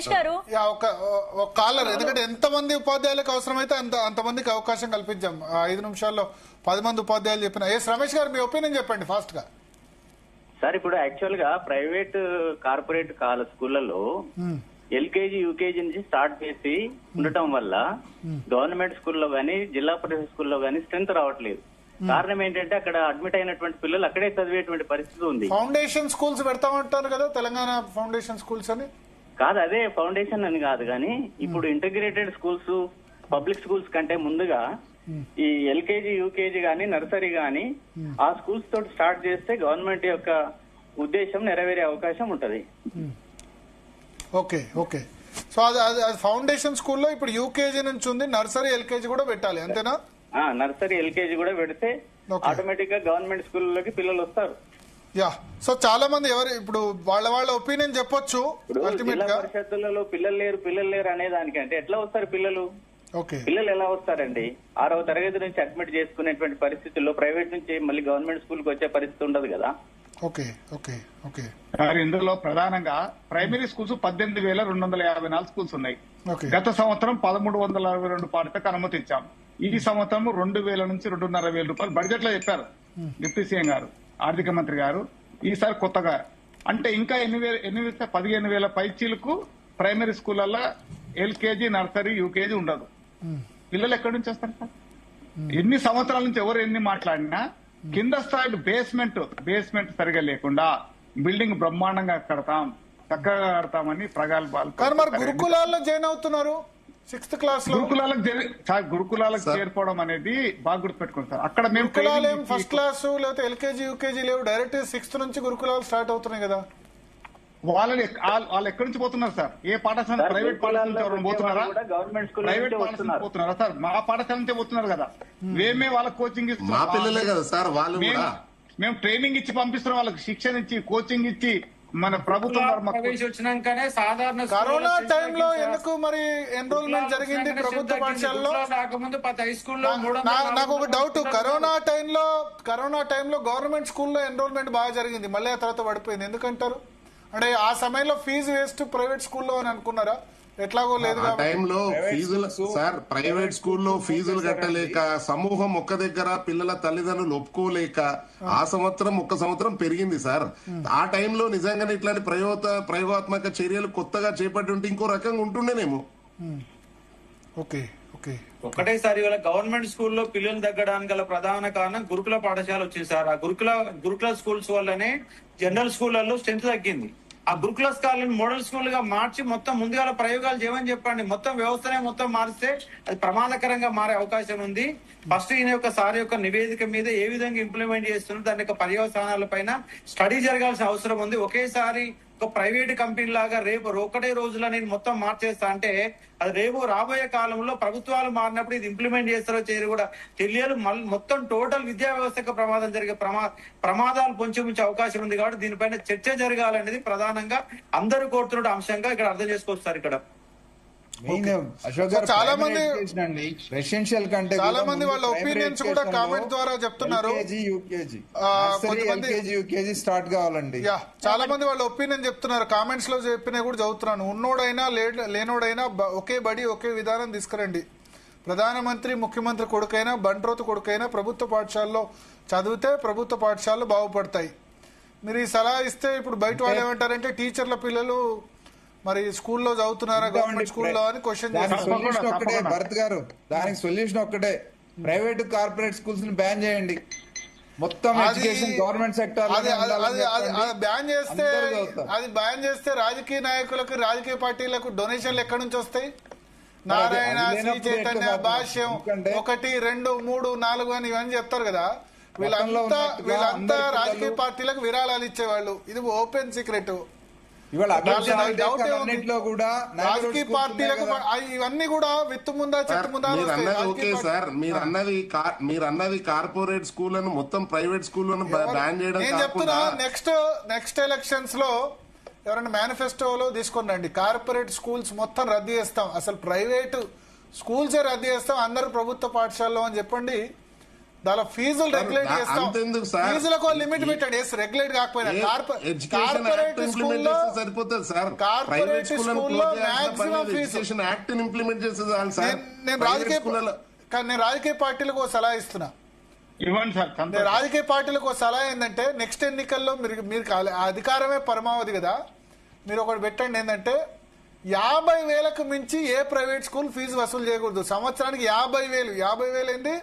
రమేష్ గారు ఒక కాలర్, ఎందుకంటే ఎంతమంది ఉపాధ్యాయులకు అవసరమైతే అంతమందికి అవకాశం కల్పించాం. 5 నిమిషాల్లో 10 మంది ఉపాధ్యాయులు చెప్పిన. రమేష్ గారు మీ ఒపీనియన్ చెప్పండి ఫాస్ట్ గా. సార్ ఇప్పుడు యాక్చువల్ గా ప్రైవేట్ కార్పొరేట్ స్కూళ్లలో ఎల్కేజీ యూకేజీ నుంచి స్టార్ట్ చేసి ఉండటం వల్ల గవర్నమెంట్ స్కూల్లో గానీ జిల్లా పరిషత్ స్కూల్లో గానీ స్ట్రెంత్ రావట్లేదు. కారణం ఏంటంటే అక్కడ అడ్మిట్ అయినటువంటి పిల్లలు అక్కడే చదివేటువంటి పరిస్థితి ఉంది. ఫౌండేషన్ స్కూల్స్ పెడతామంటారు కదా, తెలంగాణ ఫౌండేషన్ స్కూల్స్ అని. కాదు, అదే ఫౌండేషన్ అని కాదు కానీ ఇప్పుడు ఇంటిగ్రేటెడ్ స్కూల్స్ పబ్లిక్ స్కూల్స్ కంటే ముందుగా ఈ ఎల్కేజీ యూకేజీ గానీ నర్సరీ గానీ ఆ స్కూల్స్ తోటి స్టార్ట్ చేస్తే గవర్నమెంట్ యొక్క ఉద్దేశం నెరవేరే అవకాశం ఉంటది. Okay okay. సో అది ఫౌండేషన్ స్కూల్లో ఇప్పుడు యూకేజీ నుంచి ఉంది, నర్సరీ ఎల్కేజీ కూడా పెట్టాలి అంతేనా? నర్సరీ ఎల్కేజీ కూడా పెడితే ఆటోమేటిక్ గా గవర్నమెంట్ స్కూల్లోకి పిల్లలు వస్తారు. యా. సో చాలా మంది ఎవరు ఇప్పుడు వాళ్ళ ఒపీనియన్ చెప్పొచ్చు. జిల్లా పరిషత్తులలో పిల్లలు లేరు అనే దానికంటే ఎట్లా వస్తారు పిల్లలు? పిల్లలు ఎలా వస్తారండి? 6వ తరగతి నుంచి అడ్మిట్ చేసుకునేటువంటి పరిస్థితుల్లో ప్రైవేట్ నుంచి మళ్ళీ గవర్నమెంట్ స్కూల్ కి వచ్చే పరిస్థితి ఉండదు కదా. Okay okay okay. ఇందులో ప్రధానంగా ప్రైమరీ స్కూల్స్ 18,254 స్కూల్స్ ఉన్నాయి. గత సంవత్సరం 1,362 పాఠశాలకు అనుమతి ఇచ్చాం. ఈ సంవత్సరం 2,000 నుంచి 2,500 రూపాయలు బడ్జెట్ లో చెప్పారు డిప్యూటీ సీఎం గారు, ఆర్థిక మంత్రి గారు. ఈసారి కొత్తగా అంటే ఇంకా 15,000 పైచీలకు ప్రైమరీ స్కూళ్లలో ఎల్కేజీ నర్సరీ యూకేజీ ఉండదు. పిల్లలు ఎక్కడి నుంచి వస్తారు సార్? ఎన్ని సంవత్సరాల నుంచి ఎవరు ఎన్ని మాట్లాడినా కింద స్థాయి బేస్మెంట్ సరిగా లేకుండా బిల్డింగ్ బ్రహ్మాండంగా కడతాం, చక్కగా కడతామని ప్రగల్భాలు. గురుకులాల్లో జాయిన్ అవుతున్నారు 6th క్లాస్ లో. గురుకులాలకు చేరిపోవడం అనేది బాగా గుర్తుపెట్టుకోండి సార్. అక్కడ మేము ఫస్ట్ క్లాస్ లేకపోతే ఎల్కేజీ యూకేజీ లేవు, డైరెక్ట్ 6th నుంచి గురుకులాలు స్టార్ట్ అవుతున్నాయి కదా. వాళ్ళు ఎక్కడి నుంచి పోతున్నారు సార్? ఏ పాఠశాల? ప్రైవేట్ పాఠశాల పోతున్నారా? ప్రైవేట్ పాఠశాల పోతున్నారా సార్? మా పాఠశాల నుంచే పోతున్నారు కదా. మేమే వాళ్ళకి కోచింగ్ ఇస్తున్నాం, మేము ట్రైనింగ్ ఇచ్చి పంపిస్తున్నాం, వాళ్ళకి శిక్షణ ఇచ్చి కోచింగ్ ఇచ్చి. మన ప్రభుత్వం వచ్చినాకనే సాధారణ కరోనా టైంలో ఎందుకు మరి ఎన్రోల్మెంట్ జరిగింది ప్రభుత్వ పాఠశాలలో? నాకు ఒక డౌట్, కరోనా టైంలో గవర్నమెంట్ స్కూల్లో ఎన్రోల్మెంట్ బాగా జరిగింది, మళ్ళీ ఆ తర్వాత పడిపోయింది ఎందుకంటారు? అంటే ఆ సమయంలో ఫీజు వేస్ట్ ప్రైవేట్ స్కూల్లో అని అనుకున్నారా? ఎట్లాగో లేదు టైంలో ఫీజులు సార్, ప్రైవేట్ స్కూల్లో ఫీజులు కట్టలేక సమూహం ఒక్క దగ్గర పిల్లల తల్లిదండ్రులు ఒప్పుకోలేక ఆ సంవత్సరం 1 సంవత్సరం పెరిగింది సార్. ఆ టైంలో నిజంగానే ఇట్లాంటి ప్రయోగాత్మక చర్యలు కొత్తగా చేపట్టి ఉంటే ఇంకో రకంగా ఉంటుండేనేమో. Okay okay. ఒకటేసారి గవర్నమెంట్ స్కూల్లో పిల్లలు తగ్గడానికి గల ప్రధాన కారణం గురుకుల పాఠశాల వచ్చింది సార్. ఆ గురుకుల స్కూల్స్ వల్లనే జనరల్ స్కూళ్లలో స్ట్రెంత్ తగ్గింది. ఆ గురుకుల స్కూళ్ళని మోడల్ స్కూల్ గా మార్చి మొత్తం ముందుగా ప్రయోగాలు చేయమని చెప్పండి. మొత్తం వ్యవస్థనే మారిస్తే అది ప్రమాదకరంగా మారే అవకాశం ఉంది. ఫస్ట్ ఈయన యొక్క సార్ యొక్క నివేదిక మీద ఏ విధంగా ఇంప్లిమెంట్ చేస్తున్నారు దాని యొక్క పర్యవసానాల పైన స్టడీ జరగాల్సిన అవసరం ఉంది. ఒకేసారి ఒక ప్రైవేట్ కంపెనీ లాగా రేపు ఒకటే రోజులో నేను మొత్తం మార్చేస్తా అంటే అది రేపు రాబోయే కాలంలో ప్రభుత్వాలు మారినప్పుడు ఇది ఇంప్లిమెంట్ చేస్తారో చేయరు కూడా తెలియదు. మొత్తం టోటల్ విద్యా వ్యవస్థకు ప్రమాదం జరిగే ప్రమాదాలు పొంచి అవకాశం ఉంది. కాబట్టి దీనిపైన చర్చ జరగాలనేది ప్రధానంగా అందరూ కోరుతున్న అంశంగా ఇక్కడ అర్థం చేసుకోవచ్చు. ఇక్కడ చాలా మంది రెసిడెన్షియల్ కంటే చాలా మంది వాళ్ళ ఒపీనియన్స్ కూడా కామెంట్ ద్వారా చెప్తున్నారు. యూకేజీ స్టార్ట్ కావాలండి. చాలా మంది వాళ్ళ ఒపీనియన్ చెప్తున్నారు, కామెంట్స్ లో చెప్పినా కూడా చదువుతున్నాను. ఉన్నోడైనా లేనోడైనా ఒకే బడి ఒకే విధానం తీసుకురండి. ప్రధానమంత్రి ముఖ్యమంత్రి కొడుకైనా బంట్రోతు కొడుకైనా ప్రభుత్వ పాఠశాలలో చదివితే ప్రభుత్వ పాఠశాలలు బాగుపడతాయి. మీరు ఈ సలహా ఇస్తే ఇప్పుడు బయట వాళ్ళు ఏమంటారంటే టీచర్ల పిల్లలు మరి స్కూల్లో చదువుతున్నారా గవర్నమెంట్ స్కూల్లో అని క్వశ్చన్ చేస్తారు. భరత్ గారు, దానికి సొల్యూషన్ ఒక్కటే, ప్రైవేట్ కార్పొరేట్ స్కూల్స్ ని బ్యాన్ చేయండి. మొత్తం ఎడ్యుకేషన్ గవర్నమెంట్ సెక్టర్ బ్యాన్ చేస్తే రాజకీయ నాయకులకు రాజకీయ పార్టీలకు డొనేషన్లు ఎక్కడి నుంచి వస్తాయి? నారాయణ, శ్రీ చైతన్య, భాష్యం 1, 2, 3, 4 అని ఇవన్నీ చెప్తారు కదా. వీళ్ళంతా రాజకీయ పార్టీలకు విరాళాలు ఇచ్చేవాళ్ళు. ఇది ఓపెన్ సీక్రెట్. రాజకీయ పార్టీలకు ఇవన్నీ కూడా విత్తు ముందా చెట్టు ముందా. ఓకే సార్, మీరు అన్నది కార్పొరేట్ స్కూళ్లను మొత్తం ప్రైవేట్ స్కూళ్లను బ్యాన్ చేయడం. నేను చెప్తున్నా, నెక్స్ట్ ఎలక్షన్స్ లో ఎవరైనా మేనిఫెస్టోలో తీసుకుని రండి. కార్పొరేట్ స్కూల్స్ మొత్తం రద్దు చేస్తాం, అసలు ప్రైవేట్ స్కూల్సే రద్దు చేస్తాం, అందరూ ప్రభుత్వ పాఠశాలలో అని చెప్పండి. దాని ఫీజులు రెగ్యులేట్ చేస్తాం. అంతెందుకు సార్? ఫీజులకు లిమిట్ పెట్టండి. రెగ్యులేట్ కాకపోయినా ఎడ్యుకేషన్ యాక్ట్ ఇంప్లిమెంట్ చేస్తే సరిపోతుంది సార్. ప్రైవేట్ స్కూల్లో ఎడ్యుకేషన్ యాక్ట్ ఇంప్లిమెంట్ చేస్తే చాలు సార్. నేను రాజకీయ పార్టీలకు ఒక సలహా ఇస్తున్నా. ఇవ్వండి సార్. రాజకీయ పార్టీలకు ఒక సలహా ఏంటంటే నెక్స్ట్ ఎన్నికల్లో మీరు అధికారమే పరమావధి కదా, మీరు ఒకటి పెట్టండి ఏంటంటే 50,000కు మించి ఏ ప్రైవేట్ స్కూల్ ఫీజు వసూలు చేయకూడదు. సంవత్సరానికి 50,000 ఏంది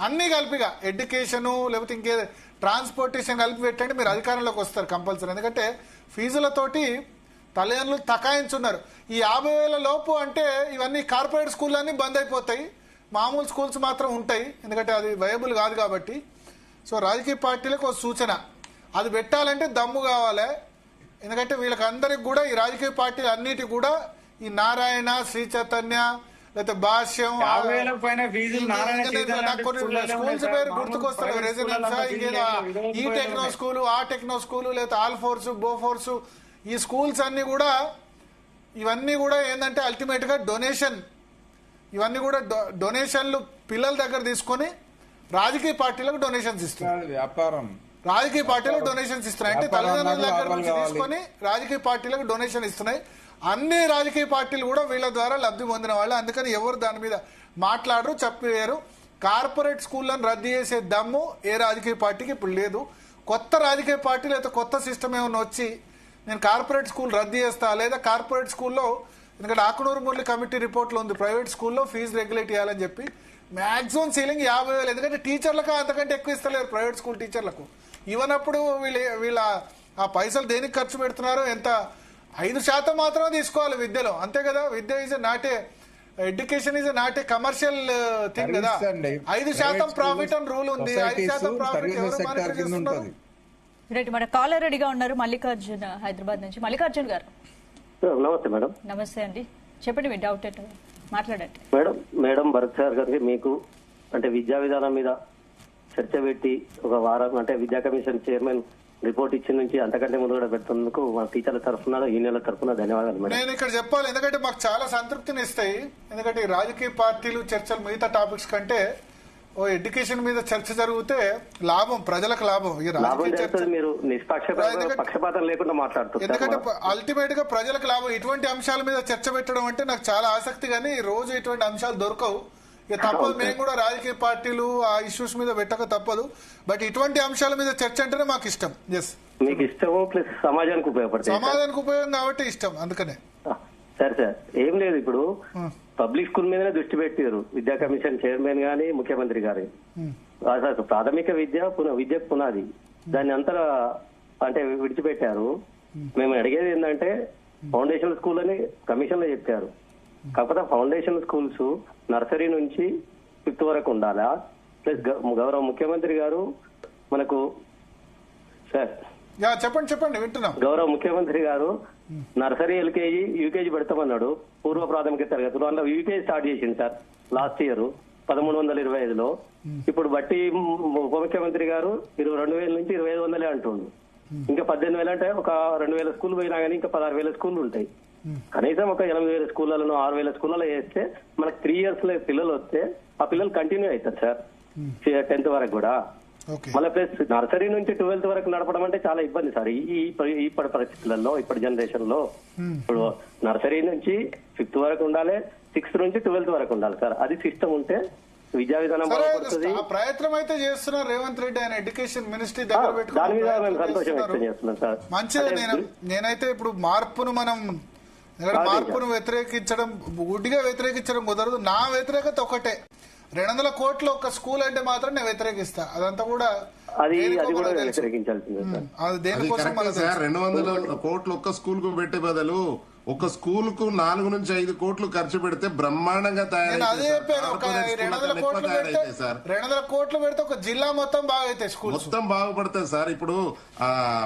అన్ని కలిపిగా ఎడ్యుకేషన్ లేకపోతే ఇంకే ట్రాన్స్పోర్టేషన్ కలిపి పెట్టండి, మీరు అధికారంలోకి వస్తారు కంపల్సరీ. ఎందుకంటే ఫీజులతోటి తల్లిదండ్రులు తకాయించున్నారు. ఈ 50,000 లోపు అంటే ఇవన్నీ కార్పొరేట్ స్కూల్ అన్ని బంద్ అయిపోతాయి, మామూలు స్కూల్స్ మాత్రం ఉంటాయి, ఎందుకంటే అది వయబుల్ కాదు కాబట్టి. సో రాజకీయ పార్టీలకు ఒక సూచన, అది పెట్టాలంటే దమ్ము కావాలి. ఎందుకంటే వీళ్ళకి అందరికి కూడా ఈ రాజకీయ పార్టీలు అన్నిటి కూడా ఈ నారాయణ, శ్రీ చైతన్య లేకపోతే భాష్యం స్కూల్స్ పేరు గుర్తుకొస్తారు. రెసిడెన్స్ ఇంకేదో ఈ టెక్నో స్కూలు, ఆ టెక్నో స్కూలు, లేకపోతే ఆల్ ఫోర్స్, బోఫోర్స్, ఈ స్కూల్స్ అన్ని కూడా ఇవన్నీ కూడా ఏంటంటే అల్టిమేట్ గా డొనేషన్, ఇవన్నీ కూడా డొనేషన్లు పిల్లల దగ్గర తీసుకొని రాజకీయ పార్టీలకు డొనేషన్స్ ఇస్తున్నారు. వ్యాపారం రాజకీయ పార్టీలకు డొనేషన్స్ ఇస్తున్నాయి అంటే తల్లిదండ్రుల దగ్గర నుంచి తీసుకొని రాజకీయ పార్టీలకు డొనేషన్ ఇస్తున్నాయి. అన్ని రాజకీయ పార్టీలు కూడా వీళ్ళ ద్వారా లబ్ధి పొందిన వాళ్ళు. అందుకని ఎవరు దాని మీద మాట్లాడరు, చెప్పలేరు. కార్పొరేట్ స్కూళ్లను రద్దు చేసే దమ్ము ఏ రాజకీయ పార్టీకి ఇప్పుడు లేదు. కొత్త రాజకీయ పార్టీ లేదా కొత్త సిస్టమ్ ఏమైనా వచ్చి నేను కార్పొరేట్ స్కూల్ రద్దు చేస్తా, లేదా కార్పొరేట్ స్కూల్లో, ఎందుకంటే ఆకునూరు మురళి కమిటీ రిపోర్ట్లో ఉంది ప్రైవేట్ స్కూల్లో ఫీజు రెగ్యులేట్ చేయాలని చెప్పి, మాక్సిమం సీలింగ్ 50,000. ఎందుకంటే టీచర్లకు అంతకంటే ఎక్కువ ఇస్తలేరు ప్రైవేట్ స్కూల్ టీచర్లకు. ఇవ్వనప్పుడు వీళ్ళ ఆ పైసలు దేనికి ఖర్చు పెడుతున్నారో ఎంత 5% మాత్రమే తీసుకోవాలి విద్యలో, అంతే కదా. విద్య is not a education is not a commercial thing కదా. 5% ప్రాఫిట్ అని రూల్ ఉంది. 5% ప్రాఫిట్ ఎవరు మానిటర్ చేస్తున్నారు? మన కాలర్ రెడీగా ఉన్నారు, మల్లికార్జున్ హైదరాబాద్ నుంచి. మల్లికార్జున్ గారు నమస్తే మేడం. నమస్తే అండి, చెప్పండి మీ డౌట్ ఏంటో మాట్లాడండి. మేడం భరత్ సార్ గారికి మీకు అంటే విద్యా విధానం మీద చర్చ పెట్టి ఒక వారం అంటే విద్యా కమిషన్ చైర్మన్ రిపోర్ట్ ఇచ్చిన నుంచి అంతకంటే ముందు కూడా పెడుతున్నందుకు మా టీచర్ల తరఫున యూనియన్ల తరఫున ధన్యవాదాలు మేడం. నేను ఇక్కడ చెప్పాలి, ఎందుకంటే మాకు చాలా సంతృప్తిని ఇస్తాయి. ఎందుకంటే ఈ రాజకీయ పార్టీలు చర్చలు మిగతా టాపిక్స్ కంటే ఓ ఎడ్యుకేషన్ మీద చర్చ జరిగితే లాభం, ప్రజలకు లాభం. ఈ రాజకీయ చర్చ మీరు పక్షపాతం లేకుండా మాట్లాడుతున్నారు. ఎందుకంటే అల్టిమేట్ గా ప్రజలకు లాభం. ఇటువంటి అంశాల మీద చర్చ పెట్టడం అంటే నాకు చాలా ఆసక్తి, కానీ రోజు ఇటువంటి అంశాలు దొరకవు. ఇక తప్పదు, మేము కూడా రాజకీయ పార్టీలు ఆ ఇష్యూస్ మీద పెట్టక తప్పదు. బట్ ఇటువంటి అంశాల మీద చర్చ అంటేనే మాకు ఇష్టం. ఎస్, మీకు ఇష్టము ప్లస్ సమాజానికి ఉపయోగపడుతుంది, సమాజానికి ఉపయోగం కాబట్టి ఇష్టం, అందుకనే. సరే సార్, ఏం లేదు, ఇప్పుడు పబ్లిక్ స్కూల్ మీదనే దృష్టి పెట్టారు విద్యా కమిషన్ చైర్మన్ గాని ముఖ్యమంత్రి గారి. ప్రాథమిక విద్యకు పునాది, దాన్ని అంతా అంటే విడిచిపెట్టారు. మేము అడిగేది ఏంటంటే ఫౌండేషన్ స్కూల్ అని కమిషన్ లో చెప్పారు. కాకపోతే ఫౌండేషన్ స్కూల్స్ నర్సరీ నుంచి 5th వరకు ఉండాలా? ప్లస్ గౌరవ ముఖ్యమంత్రి గారు మనకు సార్ చెప్పండి వింటున్నాం. గౌరవ ముఖ్యమంత్రి గారు నర్సరీ, ఎల్కేజీ, యూకేజీ పెడతామన్నాడు. పూర్వ ప్రాథమిక తరగతులు అందులో యూకేజీ స్టార్ట్ చేసింది సార్ లాస్ట్ ఇయర్ 1325లో. ఇప్పుడు బట్టి ఉప ముఖ్యమంత్రి గారు 22,000 నుంచి 2,500 అంటుండు. ఇంకా 18,000 అంటే ఒక 2,000 స్కూల్ పోయినా కానీ ఇంకా 16,000 స్కూళ్ళు ఉంటాయి. కనీసం ఒక 8,000 స్కూళ్లను 6,000 స్కూళ్ళలో వేస్తే మనకు 3 years లో పిల్లలు వస్తే ఆ పిల్లలు కంటిన్యూ అవుతారు సార్ 10th వరకు కూడా. మళ్ళీ ప్లస్ నర్సరీ నుంచి 12th వరకు నడపడం అంటే చాలా ఇబ్బంది సార్ ఇప్పటి పరిస్థితులలో, ఇప్పటి జనరేషన్ లో. ఇప్పుడు నర్సరీ నుంచి 5th వరకు ఉండాలి, 6th నుంచి 12th వరకు ఉండాలి సార్. అది సిస్టమ్ ఉంటే విద్యా విధానం ప్రయత్నం అయితే చేస్తున్నారు రేవంత్ రెడ్డి ఆయన ఎడ్యుకేషన్ మినిస్ట్రీ దగ్గర పెట్టుకుని. దాని మీద మేము సంతోషం వ్యక్తం చేస్తున్నాం సార్. మంచిది. నేనైతే ఇప్పుడు మార్పును వ్యతిరేకించడం, గుడ్డిగా వ్యతిరేకించడం కుదరదు. నా వ్యతిరేకత ఒకటే, 200 కోట్లు ఒక స్కూల్ అంటే మాత్రం నేను వ్యతిరేకిస్తా. అదంతా కూడా అది కూడా వ్యతిరేకించాల్సిందే సార్. అది దేనికోసం 200 కోట్లు ఒక్క స్కూల్ కు పెట్టే బదులు ఒక స్కూల్ కు 4 నుంచి 5 కోట్లు ఖర్చు పెడితే బ్రహ్మాండంగా తయారైతే 200 కోట్లు పెడితే ఒక జిల్లా మొత్తం బాగా స్కూల్ మొత్తం బాగుపడుతుంది సార్. ఇప్పుడు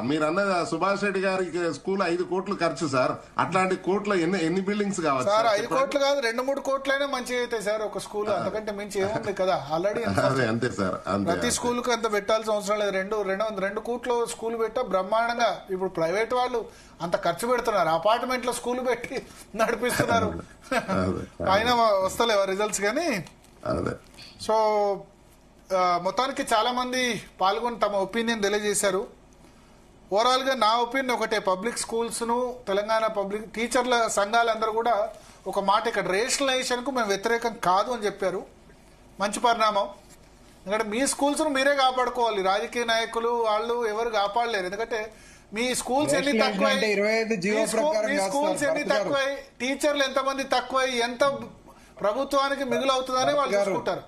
మీరు అన్న సుభాష్ రెడ్డి గారికి స్కూల్ 5 కోట్లు ఖర్చు సార్. అట్లాంటి కోట్ల ఎన్ని బిల్డింగ్స్ కావచ్చు సార్? 5 కోట్లు కాదు, 2-3 కోట్లైనా మంచిగా అవుతాయి సార్ ఒక స్కూల్. అంతకంటే మించి ఏముంది కదా ఆల్రెడీ. అంతే సార్, ప్రతి స్కూల్ కు అంత పెట్టాల్సిన అవసరం లేదు. 2 కోట్లు స్కూల్ పెట్టా బ్రహ్మాండంగా. ఇప్పుడు ప్రైవేట్ వాళ్ళు అంత ఖర్చు పెడుతున్నారు, అపార్ట్మెంట్ లో స్కూల్ పెట్టి నడిపిస్తున్నారు. అయినా వస్తలేవా రిజల్ట్స్? కానీ సో మొత్తానికి చాలా మంది పాల్గొని తమ ఒపీనియన్ తెలియజేశారు. ఓవరాల్ గా నా ఒపీనియన్ ఒకటే, పబ్లిక్ స్కూల్స్ ను తెలంగాణ పబ్లిక్ టీచర్ల సంఘాలందరూ కూడా ఒక మాట ఇక్కడ రేషనలైజేషన్ కు మేము వ్యతిరేకం కాదు అని చెప్పారు. మంచి పరిణామం. ఎందుకంటే మీ స్కూల్స్ ను మీరే కాపాడుకోవాలి, రాజకీయ నాయకులు వాళ్ళు ఎవరు కాపాడలేరు. ఎందుకంటే మీ స్కూల్స్ ఎన్ని తక్కువై, మీ స్కూల్స్ ఎన్ని తక్కువై, టీచర్లు ఎంతమంది తక్కువై, ఎంత ప్రభుత్వానికి మిగులు అవుతుందని వాళ్ళు చూసుకుంటారు.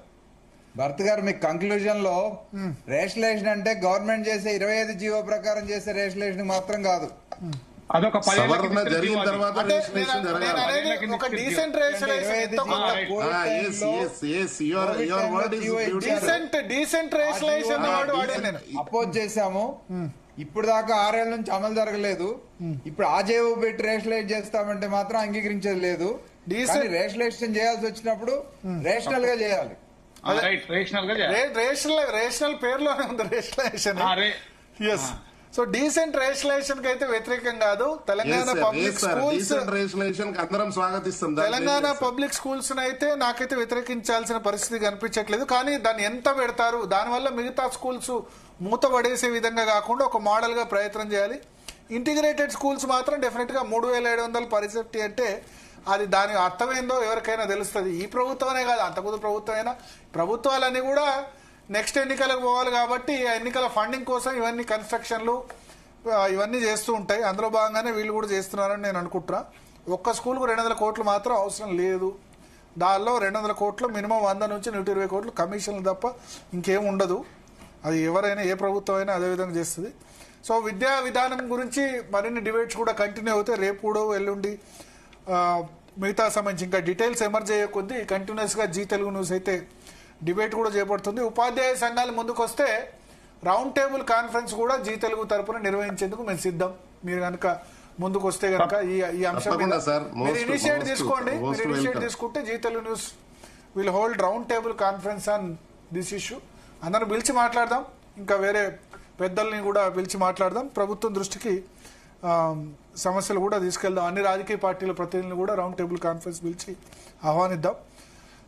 భర్త గారు మీ కంక్లూజన్ లో రేషనలైజేషన్ అంటే గవర్నమెంట్ చేసే 25 జీవో ప్రకారం చేసే రేషనలైజేషన్ మాత్రం కాదు, అదొక సవరణ జరిగిన తర్వాత అంటే రేషనలైజేషన్ జరగాలి. నేను అనేది ఒక డీసెంట్ రేషనలైజేషన్, డీసెంట్ రేషనలైజేషన్ వాడాను నేను. అపోజ్ చేశాము. ఇప్పుడు దాకా 6 ఏళ్ల నుంచి అమలు జరగలేదు. ఇప్పుడు ఆ జేవో పెట్టి రేషనలైజ్ చేస్తామంటే మాత్రం అంగీకరించేది లేదు. రేషనలైజేషన్ చేయాల్సి వచ్చినప్పుడు రేషనల్ గా చేయాలి. రేషనల్ పేరులోనే ఉంది రేషనలైజేషన్. సో డీసెంట్ రేషనలైజేషన్ కి అయితే వ్యతిరేకం కాదు. తెలంగాణ పబ్లిక్ స్కూల్స్ అందరం స్వాగతిస్తాం. తెలంగాణ పబ్లిక్ స్కూల్స్ అయితే నాకైతే వ్యతిరేకించాల్సిన పరిస్థితి కనిపించట్లేదు. కానీ దాన్ని ఎంత పెడతారు, దానివల్ల మిగతా స్కూల్స్ మూతపడేసే విధంగా కాకుండా ఒక మోడల్ గా ప్రయత్నం చేయాలి. ఇంటిగ్రేటెడ్ స్కూల్స్ మాత్రం డెఫినెట్ గా 3700 పరిసెప్టీ అంటే అది దాని అర్థమైందో ఎవరికైనా తెలుస్తుంది. ఈ ప్రభుత్వమే కాదు, అంతకుముందు ప్రభుత్వమైనా, ప్రభుత్వాలన్నీ కూడా నెక్స్ట్ ఎన్నికలకు పోవాలి కాబట్టి ఆ ఎన్నికల ఫండింగ్ కోసం ఇవన్నీ కన్స్ట్రక్షన్లు ఇవన్నీ చేస్తూ ఉంటాయి. అందులో భాగంగానే వీళ్ళు కూడా చేస్తున్నారని నేను అనుకుంటున్నా. ఒక్క స్కూల్కు 200 కోట్లు మాత్రం అవసరం లేదు. దానిలో 200 కోట్లు మినిమం 100 నుంచి 120 కోట్లు కమిషన్లు తప్ప ఇంకేం ఉండదు. అది ఎవరైనా ఏ ప్రభుత్వం అయినా అదేవిధంగా చేస్తుంది. సో విద్యా విధానం గురించి మరిన్ని డిబేట్స్ కూడా కంటిన్యూ అవుతాయి. రేపు కూడా ఎల్లుండి మిగతా సంబంధించి ఇంకా డీటెయిల్స్ ఎమర్జ్ అయ్యే కొద్దీ కంటిన్యూస్గా జీ తెలుగు న్యూస్ అయితే డిబేట్ కూడా చేపడుతుంది. ఉపాధ్యాయ సంఘాలు ముందుకు వస్తే రౌండ్ టేబుల్ కాన్ఫరెన్స్ కూడా జీ తెలుగు తరపున నిర్వహించేందుకు మేము సిద్ధం. మీరు కనుక ముందుకు వస్తే కనుక ఈ అంశం మీద మీరు ఇనిషియేట్ తీసుకోండి. మీరు ఇనిషియేట్ తీసుకుంటే Zee Telugu news will hold round table conference on this issue. అందరం పిలిచి మాట్లాడదాం, ఇంకా వేరే పెద్దల్ని కూడా పిలిచి మాట్లాడదాం. ప్రభుత్వం దృష్టికి సమస్యలు కూడా తీసుకెళ్దాం. అన్ని రాజకీయ పార్టీల ప్రతినిధులు కూడా రౌండ్ టేబుల్ కాన్ఫరెన్స్ పిలిచి ఆహ్వానిద్దాం.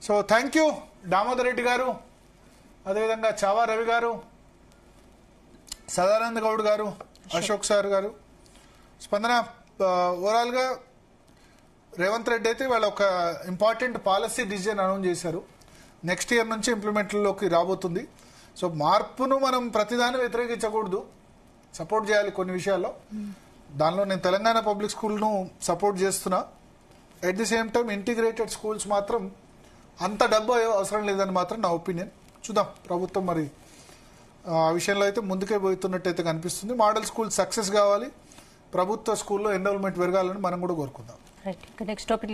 So thank you Damodar Reddy garu, అదేవిధంగా చావా రవి గారు, సదానంద గౌడ్ గారు, అశోక్ సార్ గారు. స్పందన, ఓవరాల్గా రేవంత్ రెడ్డి అయితే వాళ్ళు ఒక ఇంపార్టెంట్ పాలసీ డిసిజన్ అనౌన్స్ చేశారు. నెక్స్ట్ ఇయర్ నుంచి ఇంప్లిమెంట్లోకి రాబోతుంది. సో మార్పును మనం ప్రతిదాన్ని వ్యతిరేకించకూడదు, సపోర్ట్ చేయాలి కొన్ని విషయాల్లో. దానిలో నేను తెలంగాణ పబ్లిక్ స్కూల్ను సపోర్ట్ చేస్తున్నా. At the same time integrated schools మాత్రం అంత డబ్బు అవసరం లేదని మాత్రం నా ఒపీనియన్. చూద్దాం ప్రభుత్వం మరి ఆ విషయంలో అయితే ముందుకే పోతున్నట్టయితే కనిపిస్తుంది. మోడల్ స్కూల్ సక్సెస్ కావాలి, ప్రభుత్వ స్కూల్లో ఎన్రోల్మెంట్ పెరగాలని మనం కూడా కోరుకుందాం. Next topic